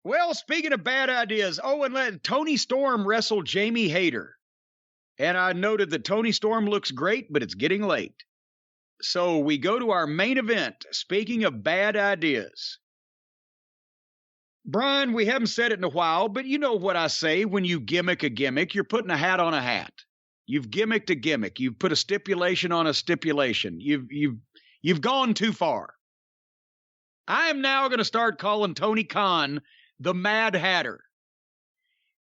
Well, speaking of bad ideas, and Tony Storm wrestled Jamie Hayter. And I noted that Tony Storm looks great, but it's getting late. So we go to our main event. Speaking of bad ideas. Brian, we haven't said it in a while, but you know what I say when you gimmick a gimmick. You're putting a hat on a hat. You've gimmicked a gimmick. You've put a stipulation on a stipulation. You've gone too far. I am now going to start calling Tony Khan the Mad Hatter,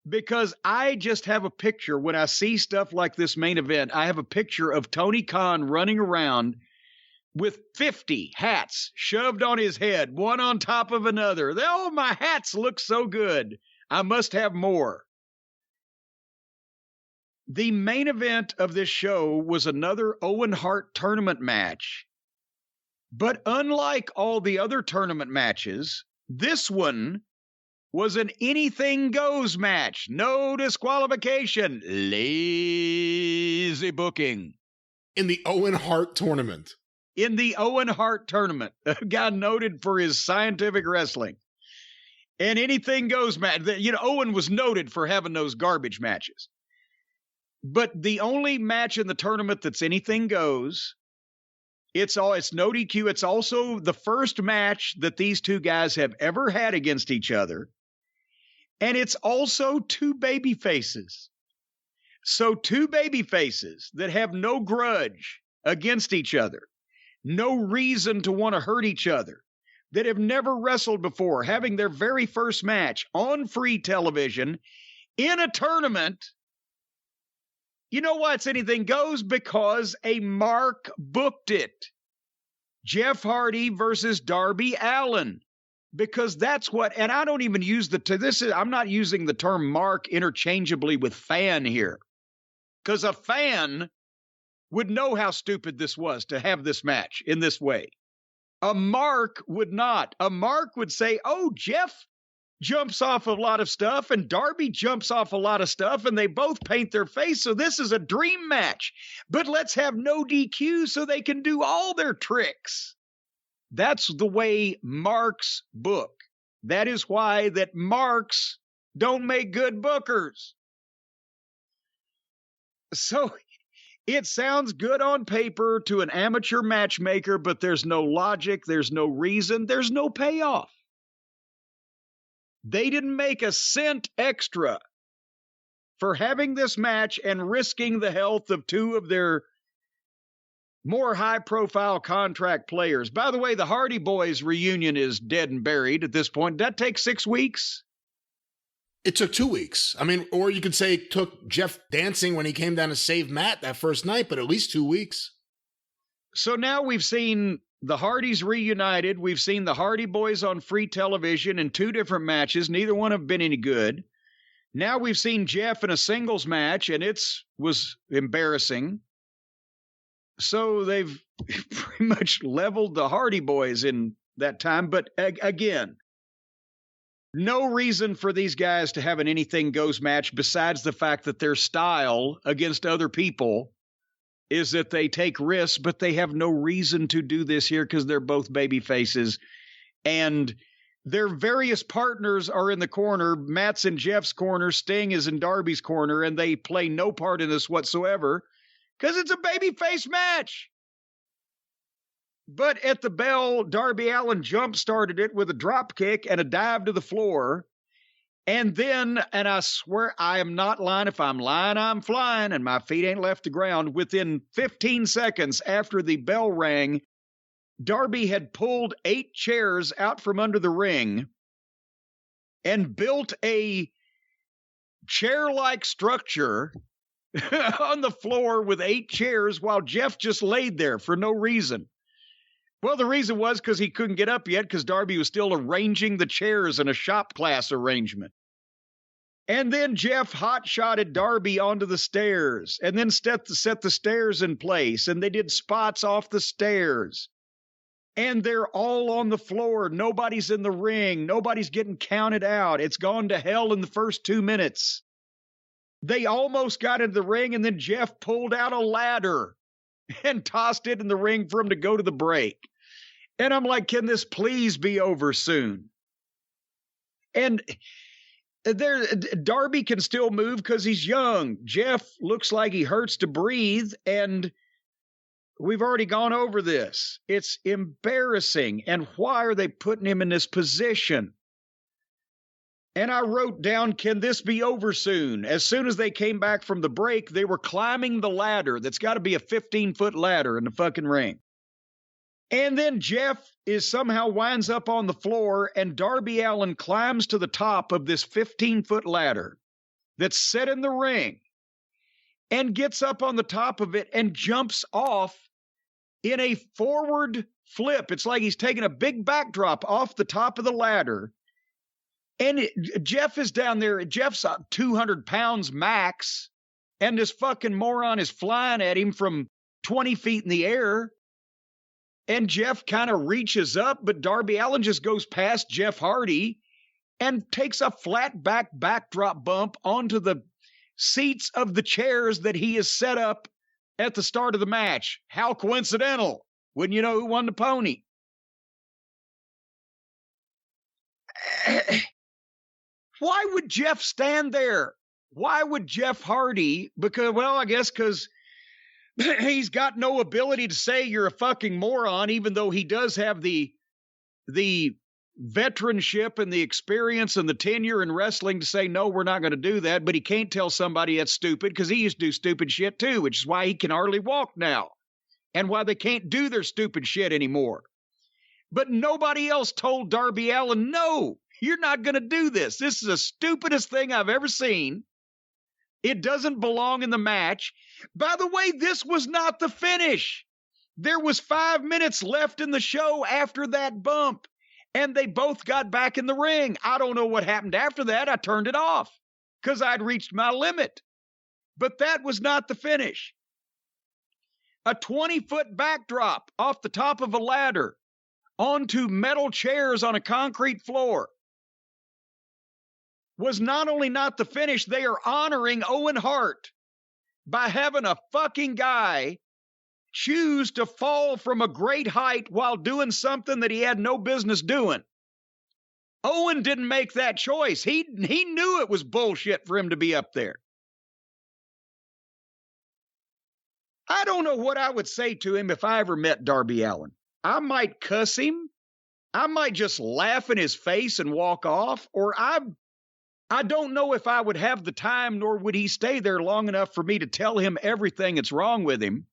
because I just have a picture when I see stuff like this main event. I have a picture of Tony Khan running around with 50 hats shoved on his head, one on top of another. Oh, my hats look so good. I must have more. The main event of this show was another Owen Hart tournament match. But unlike all the other tournament matches, this one was an anything goes match. No disqualification. Lazy booking. In the Owen Hart tournament. In the Owen Hart tournament. A guy noted for his scientific wrestling. And anything goes match. You know, Owen was noted for having those garbage matches. But the only match in the tournament that's anything goes, it's no DQ. It's also the first match that these two guys have ever had against each other. And it's also two baby faces. So two baby faces that have no grudge against each other, no reason to want to hurt each other, that have never wrestled before, having their very first match on free television in a tournament. You know why it's anything goes? Because a mark booked it. Jeff Hardy versus Darby Allin. Because that's what, and I don't even use I'm not using the term mark interchangeably with fan here. Because a fan would know how stupid this was to have this match in this way. A mark would not. A mark would say, oh, Jeff jumps off a lot of stuff and Darby jumps off a lot of stuff and they both paint their face. So this is a dream match, but let's have no DQ so they can do all their tricks. That's the way marks book. That is why that marks don't make good bookers. So it sounds good on paper to an amateur matchmaker, but there's no logic, there's no reason, there's no payoff. They didn't make a cent extra for having this match and risking the health of two of their more high-profile contract players. By the way, the Hardy Boys reunion is dead and buried at this point. Did that take 6 weeks? It took 2 weeks. I mean, or you could say it took Jeff dancing when he came down to save Matt that first night, but at least 2 weeks. So now we've seen the Hardys reunited. We've seen the Hardy Boys on free television in 2 different matches. Neither one have been any good. Now we've seen Jeff in a singles match, and was embarrassing. So they've pretty much leveled the Hardy Boys in that time. But again, no reason for these guys to have an anything goes match besides the fact that their style against other people is that they take risks, but they have no reason to do this here because they're both baby faces. And their various partners are in the corner. Matt's in Jeff's corner. Sting is in Darby's corner, and they play no part in this whatsoever because it's a baby face match. But at the bell, Darby Allin jump-started it with a drop kick and a dive to the floor. And then, and I swear I am not lying. If I'm lying, I'm flying, and my feet ain't left the ground. Within 15 seconds after the bell rang, Darby had pulled 8 chairs out from under the ring and built a chair-like structure on the floor with 8 chairs while Jeff just laid there for no reason. Well, the reason was because he couldn't get up yet because Darby was still arranging the chairs in a shop class arrangement. And then Jeff hot-shotted Darby onto the stairs and then set the stairs in place, and they did spots off the stairs. And they're all on the floor. Nobody's in the ring. Nobody's getting counted out. It's gone to hell in the first 2 minutes. They almost got into the ring, and then Jeff pulled out a ladder and tossed it in the ring for him to go to the break. And I'm like, can this please be over soon? And Darby can still move because he's young. Jeff looks like he hurts to breathe, and we've already gone over this. It's embarrassing. And why are they putting him in this position? And I wrote down, can this be over soon? As soon as they came back from the break, they were climbing the ladder. That's got to be a 15-foot ladder in the fucking ring. And then Jeff somehow winds up on the floor, and Darby Allin climbs to the top of this 15-foot ladder that's set in the ring and gets up on the top of it and jumps off in a forward flip. It's like he's taking a big backdrop off the top of the ladder. And Jeff is down there. Jeff's 200 pounds max, and this fucking moron is flying at him from 20 feet in the air. And Jeff kind of reaches up, but Darby Allin just goes past Jeff Hardy and takes a flat backdrop bump onto the seats of the chairs that he has set up at the start of the match. How coincidental. Wouldn't you know who won the pony? Why would Jeff stand there? Why would Jeff Hardy? Because, well, I guess because he's got no ability to say you're a fucking moron, even though he does have the veteranship and the experience and the tenure in wrestling to say, no, we're not going to do that. But he can't tell somebody that's stupid because he used to do stupid shit too, which is why he can hardly walk now and why they can't do their stupid shit anymore. But nobody else told Darby Allin, no, you're not going to do this. This is the stupidest thing I've ever seen. It doesn't belong in the match. By the way, this was not the finish. There was 5 minutes left in the show after that bump, and they both got back in the ring. I don't know what happened after that. I turned it off because I'd reached my limit. But that was not the finish. A 20-foot backdrop off the top of a ladder onto metal chairs on a concrete floor was not only not the finish, they are honoring Owen Hart by having a fucking guy choose to fall from a great height while doing something that he had no business doing. Owen didn't make that choice. He knew it was bullshit for him to be up there. I don't know what I would say to him if I ever met Darby Allin. I might cuss him. I might just laugh in his face and walk off, or I don't know if I would have the time, nor would he stay there long enough for me to tell him everything that's wrong with him.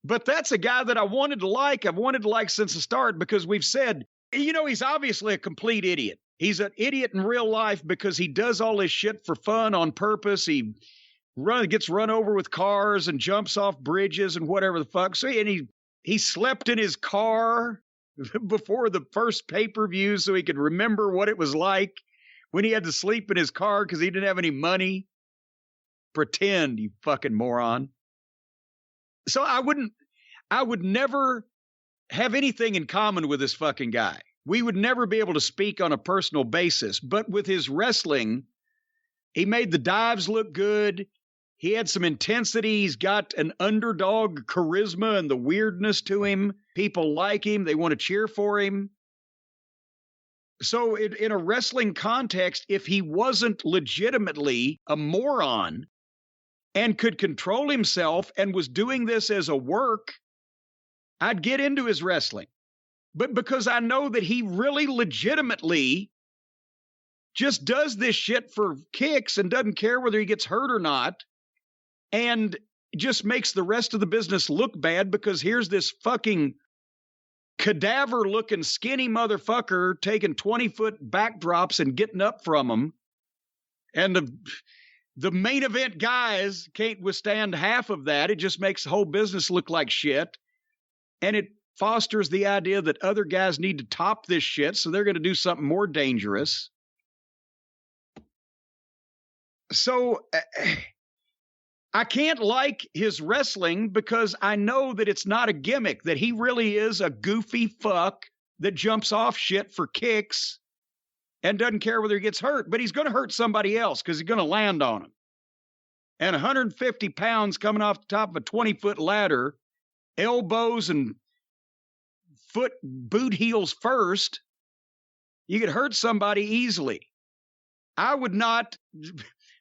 But that's a guy that I wanted to like. I've wanted to like since the start because we've said, you know, he's obviously a complete idiot. He's an idiot in real life because he does all his shit for fun on purpose. He gets run over with cars and jumps off bridges and whatever the fuck. So, and he slept in his car before the first pay-per-view so he could remember what it was like when he had to sleep in his car because he didn't have any money. Pretend, you fucking moron. So I would never have anything in common with this fucking guy. We would never be able to speak on a personal basis. But with his wrestling, he made the dives look good. He had some intensity. He's got an underdog charisma and the weirdness to him. People like him. They want to cheer for him. So in a wrestling context, if he wasn't legitimately a moron and could control himself and was doing this as a work, I'd get into his wrestling. But because I know that he really legitimately just does this shit for kicks and doesn't care whether he gets hurt or not, and just makes the rest of the business look bad because here's this fucking cadaver-looking skinny motherfucker taking 20-foot backdrops and getting up from them. And the main event guys can't withstand half of that. It just makes the whole business look like shit. And it fosters the idea that other guys need to top this shit, so they're going to do something more dangerous. So I can't like his wrestling because I know that it's not a gimmick, that he really is a goofy fuck that jumps off shit for kicks and doesn't care whether he gets hurt, but he's going to hurt somebody else because he's going to land on him. And 150 pounds coming off the top of a 20-foot ladder, elbows and boot heels first, You could hurt somebody easily. I would not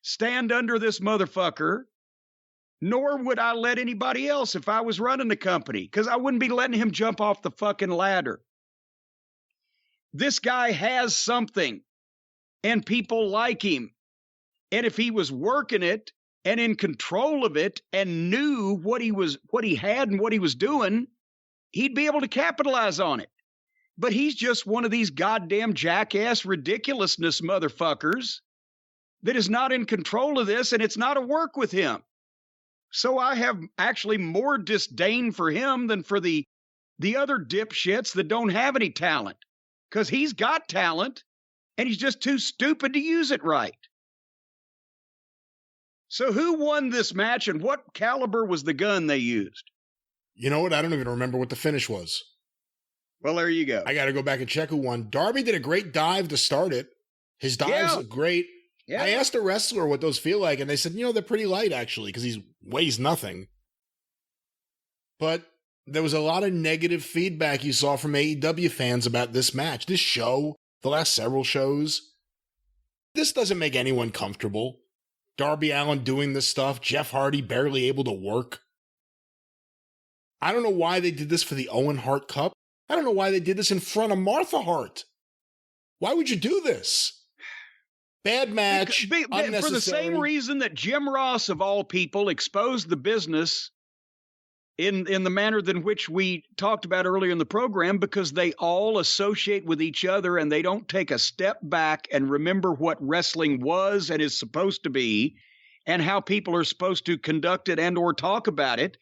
stand under this motherfucker, nor would I let anybody else if I was running the company, because I wouldn't be letting him jump off the fucking ladder. This guy has something, and people like him. And if he was working it and in control of it and knew what he had and what he was doing, he'd be able to capitalize on it. But he's just one of these goddamn jackass ridiculousness motherfuckers that is not in control of this, and it's not a work with him. So I have actually more disdain for him than for the other dipshits that don't have any talent, because he's got talent and he's just too stupid to use it right. So who won this match, and what caliber was the gun they used? You know what? I don't even remember what the finish was. Well, there you go. I got to go back and check who won. Darby did a great dive to start it. His dives are great. Yeah. I asked a wrestler what those feel like, and they said, they're pretty light, actually, because he weighs nothing. But there was a lot of negative feedback you saw from AEW fans about this match. This show, the last several shows, this doesn't make anyone comfortable. Darby Allin doing this stuff, Jeff Hardy barely able to work. I don't know why they did this for the Owen Hart Cup. I don't know why they did this in front of Martha Hart. Why would you do this? Bad match, unnecessary. For the same reason that Jim Ross, of all people, exposed the business in the manner in which we talked about earlier in the program, because they all associate with each other and they don't take a step back and remember what wrestling was and is supposed to be and how people are supposed to conduct it and or talk about it.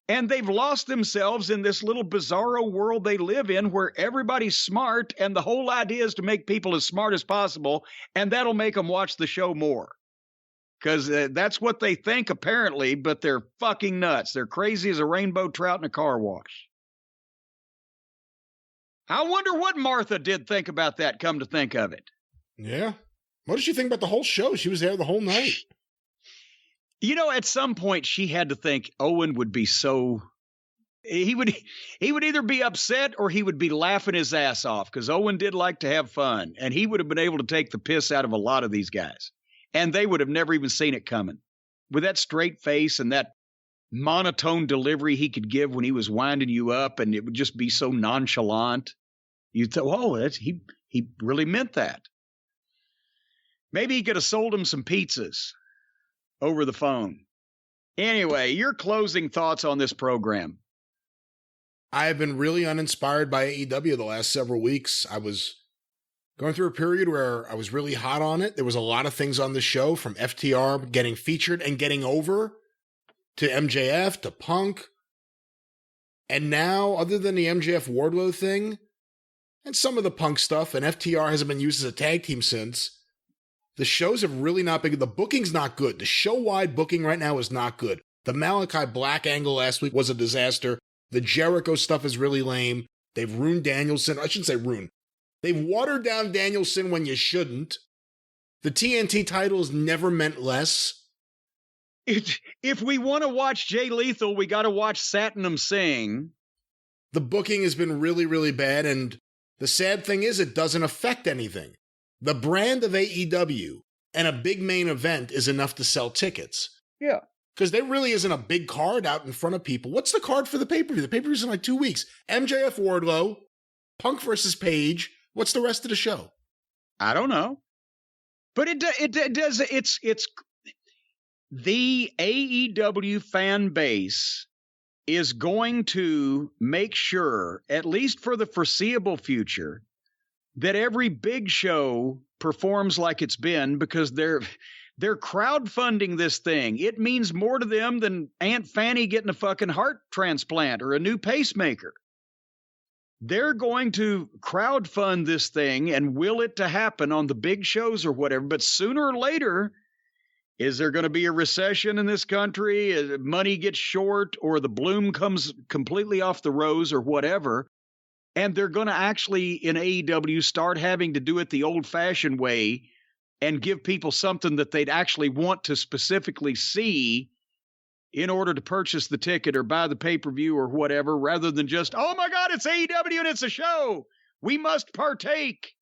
And they've lost themselves in this little bizarro world they live in where everybody's smart, and the whole idea is to make people as smart as possible, and that'll make them watch the show more. Because that's what they think, apparently, but they're fucking nuts. They're crazy as a rainbow trout in a car wash. I wonder what Martha did think about that, come to think of it. Yeah. What did she think about the whole show? She was there the whole night. At some point she had to think Owen would be he would either be upset or he would be laughing his ass off, because Owen did like to have fun, and he would have been able to take the piss out of a lot of these guys, and they would have never even seen it coming. With that straight face and that monotone delivery he could give when he was winding you up, and it would just be so nonchalant. You'd think, he really meant that. Maybe he could have sold him some pizzas over the phone. Anyway, your closing thoughts on this program. I have been really uninspired by AEW the last several weeks. I was going through a period where I was really hot on it. There was a lot of things on the show, from FTR getting featured and getting over to MJF to Punk. And now, other than the MJF Wardlow thing and some of the Punk stuff, and FTR hasn't been used as a tag team since, the shows have really not been good. The booking's not good. The show-wide booking right now is not good. The Malachi Black angle last week was a disaster. The Jericho stuff is really lame. They've ruined Danielson. I shouldn't say ruined. They've watered down Danielson when you shouldn't. The TNT title has never meant less. If we want to watch Jay Lethal, we got to watch Satnam Singh. The booking has been really, really bad, and the sad thing is it doesn't affect anything. The brand of AEW and a big main event is enough to sell tickets. Yeah. Because there really isn't a big card out in front of people. What's the card for the pay-per-view? The pay-per-view's in like 2 weeks. MJF Wardlow, Punk versus Page. What's the rest of the show? I don't know. But it does. It's the AEW fan base is going to make sure, at least for the foreseeable future, that every big show performs like it's been, because they're crowdfunding this thing. It means more to them than Aunt Fanny getting a fucking heart transplant or a new pacemaker. They're going to crowdfund this thing and will it to happen on the big shows or whatever. But sooner or later, is there going to be a recession in this country? Money gets short, or the bloom comes completely off the rose, or whatever. And they're going to actually, in AEW, start having to do it the old-fashioned way and give people something that they'd actually want to specifically see in order to purchase the ticket or buy the pay-per-view or whatever, rather than just, oh my God, it's AEW and it's a show. We must partake.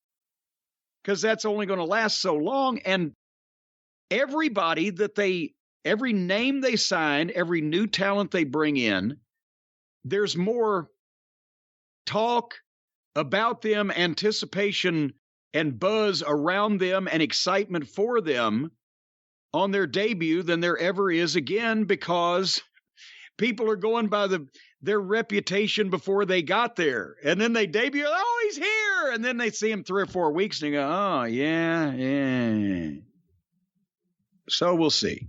because that's only going to last so long. And everybody every name they sign, every new talent they bring in, there's more talk about them, anticipation and buzz around them and excitement for them on their debut than there ever is again, because people are going by their reputation before they got there. And then they debut, oh, he's here. And then they see him 3 or 4 weeks and they go, oh, yeah. So we'll see.